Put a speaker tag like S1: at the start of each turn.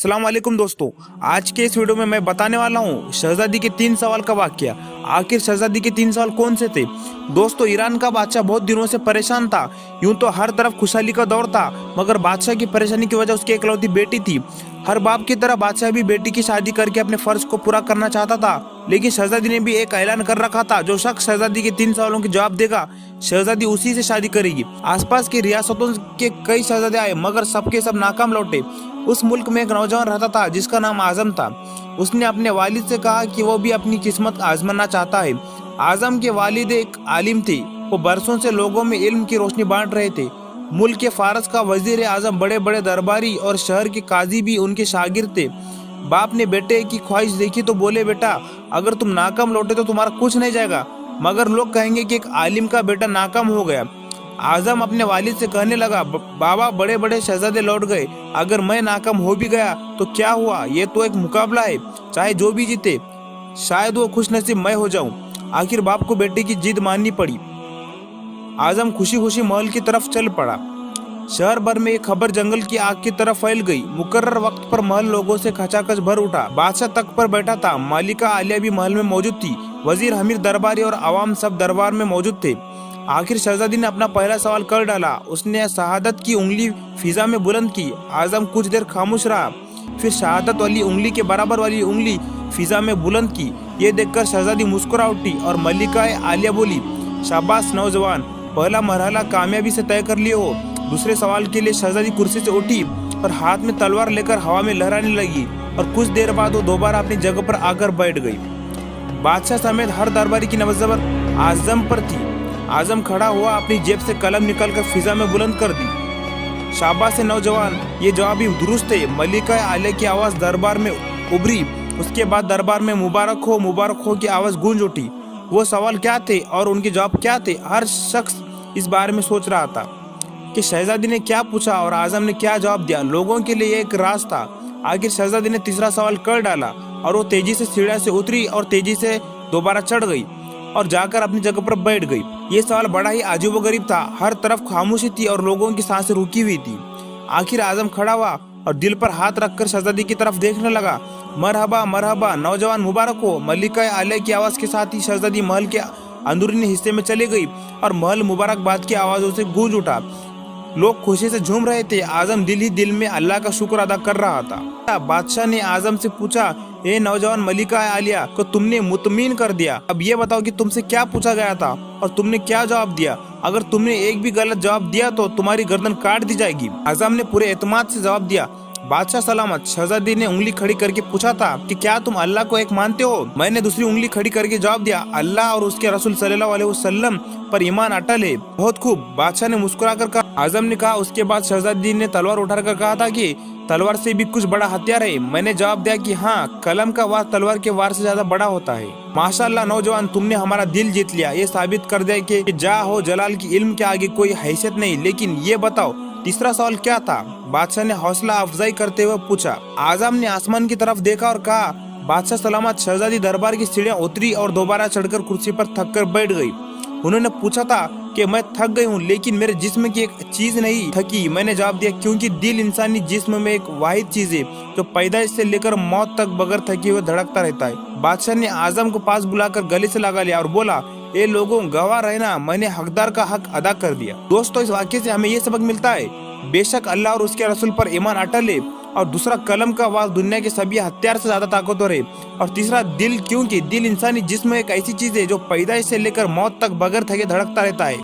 S1: अस्सलाम वालेकुम दोस्तों, आज के इस वीडियो में मैं बताने वाला हूँ शहजादी के 3 सवाल का वाकया। आखिर शहजादी के 3 सवाल कौन से थे? दोस्तों, ईरान का बादशाह बहुत दिनों से परेशान था। यूं तो हर तरफ खुशहाली का दौर था, मगर बादशाह की परेशानी की वजह उसकी इकलौती बेटी थी। हर बाप की तरह बादशाह भी बेटी की शादी करके अपने फर्ज को पूरा करना चाहता था, लेकिन शहजादी ने भी एक ऐलान कर रखा था, जो शख्स शहजादी के 3 सवालों के जवाब देगा, शहजादी उसी से शादी करेगी। आसपास की रियासतों के कई शहजादे आए, मगर सबके सब नाकाम लौटे। उस मुल्क में एक नौजवान रहता था जिसका नाम आजम था। उसने अपने वालिद से कहा कि वो भी अपनी किस्मत आजमाना चाहता है। आजम के वालिद एक आलिम थे। वो बरसों से लोगों में इल्म की रोशनी बांट रहे थे। मुल्क के फारस का वजीर आजम, बड़े बड़े दरबारी और शहर के काजी भी उनके शागिर्द थे। बाप ने बेटे की ख्वाहिश देखी तो बोले, बेटा अगर तुम नाकाम लौटे तो तुम्हारा कुछ नहीं जाएगा, मगर लोग कहेंगे कि एक आलिम का बेटा नाकाम हो गया। आजम अपने वालिद से कहने लगा, बाबा बड़े बड़े शहजादे लौट गए, अगर मैं नाकाम हो भी गया तो क्या हुआ, ये तो एक मुकाबला है, चाहे जो भी जीते, शायद वो खुश नसीब मैं हो जाऊं। आखिर बाप को बेटे की जिद माननी पड़ी। आजम खुशी खुशी महल की तरफ चल पड़ा। शहर भर में एक खबर जंगल की आग की तरफ फैल गई। मुकर्रर वक्त पर महल लोगों से खचाखच भर उठा। बादशाह तख्त पर बैठा था, मालिका आलिया भी महल में मौजूद थी, वजीर, अमीर, दरबारी और आवाम सब दरबार में मौजूद थे। आखिर शहजादी ने अपना पहला सवाल कर डाला। उसने शहादत की उंगली फिजा में बुलंद की। आजम कुछ देर खामोश रहा, फिर शहादत वाली उंगली के बराबर वाली उंगली फिजा में बुलंद की। ये देखकर शहजादी मुस्कुरा उठी और मलिका आलिया बोली, शाबाश नौजवान, पहला मरहला कामयाबी से तय कर लिए हो। दूसरे सवाल के लिए शहजादी कुर्सी से उठी और हाथ में तलवार लेकर हवा में लहराने लगी, और कुछ देर बाद वो दोबारा अपनी जगह पर आकर बैठ गई। बादशाह समेत हर दरबारी की नजर आजम पर थी। आजम खड़ा हुआ, अपनी जेब से कलम निकालकर फिजा में बुलंद कर दी। शाबाश है नौजवान, ये जवाब भी दुरुस्त है। मलिका आलिया की आवाज दरबार में उभरी। उसके बाद दरबार में मुबारक हो की आवाज गूंज उठी। वो सवाल क्या थे और उनके जवाब क्या थे? हर शख्स इस बारे में सोच रहा था कि शहजादी ने क्या पूछा और आजम ने क्या जवाब दिया। लोगों के लिए एक राज था। आखिर शहजादी ने तीसरा सवाल कर डाला और वो तेजी से सीढ़ियां से उतरी और तेजी से दोबारा चढ़ गई और जाकर अपनी जगह पर बैठ गई। ये सवाल बड़ा ही अजीबोगरीब था। हर तरफ खामोशी थी और लोगों की सांसें रुकी हुई थी। आखिर आजम खड़ा हुआ और दिल पर हाथ रखकर शहजादी की तरफ देखने लगा। मरहबा मरहबा नौजवान, मुबारक हो। मलिका आलिया की आवाज के साथ ही शहजादी महल के अंदरूनी हिस्से में चली गई और महल मुबारकबाद की आवाजों से गूंज उठा। लोग खुशी से झूम रहे थे। आजम दिल ही दिल में अल्लाह का शुक्र अदा कर रहा था। बादशाह ने आजम से पूछा, ए नौजवान मलिका आलिया को तुमने मुतमीन कर दिया, अब ये बताओ कि तुमसे क्या पूछा गया था और तुमने क्या जवाब दिया? अगर तुमने एक भी गलत जवाब दिया तो तुम्हारी गर्दन काट दी जाएगी। आजम ने पूरे एतमाद से जवाब दिया, बादशाह सलामत। शहजादी ने उंगली खड़ी करके पूछा था कि क्या तुम अल्लाह को एक मानते हो? मैंने दूसरी उंगली खड़ी करके जवाब दिया, अल्लाह और उसके रसूल सल्लल्लाहु अलैहि वसल्लम पर ईमान अटल है। बहुत खूब, बादशाह ने मुस्कुरा कर कहा। आजम ने कहा। उसके बाद शहजादी ने तलवार उठाकर कहा था कि तलवार से भी कुछ बड़ा हथियार है। मैंने जवाब दिया कि हाँ, कलम का वार तलवार के वार से ज्यादा बड़ा होता है। माशाअल्लाह नौजवान, तुमने हमारा दिल जीत लिया। ये साबित कर दिया कि जा हो जलाल की इल्म के आगे कोई हैसियत नहीं। लेकिन ये बताओ, तीसरा सवाल क्या था? बादशाह ने हौसला अफजाई करते हुए पूछा। आजम ने आसमान की तरफ देखा और कहा, बादशाह सलामत। शहजादी दरबार की सीढ़ियां उतरी और दोबारा चढ़कर कुर्सी पर थक कर बैठ गई। उन्होंने पूछा था कि मैं थक गई हूँ, लेकिन मेरे जिस्म की एक चीज नहीं थकी। मैंने जवाब दिया, क्योंकि दिल इंसानी जिस्म में एक वाहिद चीज है जो पैदाइश से लेकर मौत तक बगैर थके हुए धड़कता रहता है। बादशाह ने आजम को पास बुलाकर गले से लगा लिया और बोला, ए लोगों, गवाह रहना, मैंने हकदार का हक अदा कर दिया। दोस्तों, इस वाक्य से हमें ये सबक मिलता है, बेशक अल्लाह और उसके रसूल पर ईमान अटल है, और दूसरा कलम का आवाज दुनिया के सभी हथियार से ज्यादा ताकतवर है, और तीसरा दिल, क्योंकि दिल इंसानी जिस्म एक ऐसी चीज है जो पैदाइश से लेकर मौत तक बगैर थके धड़कता रहता है।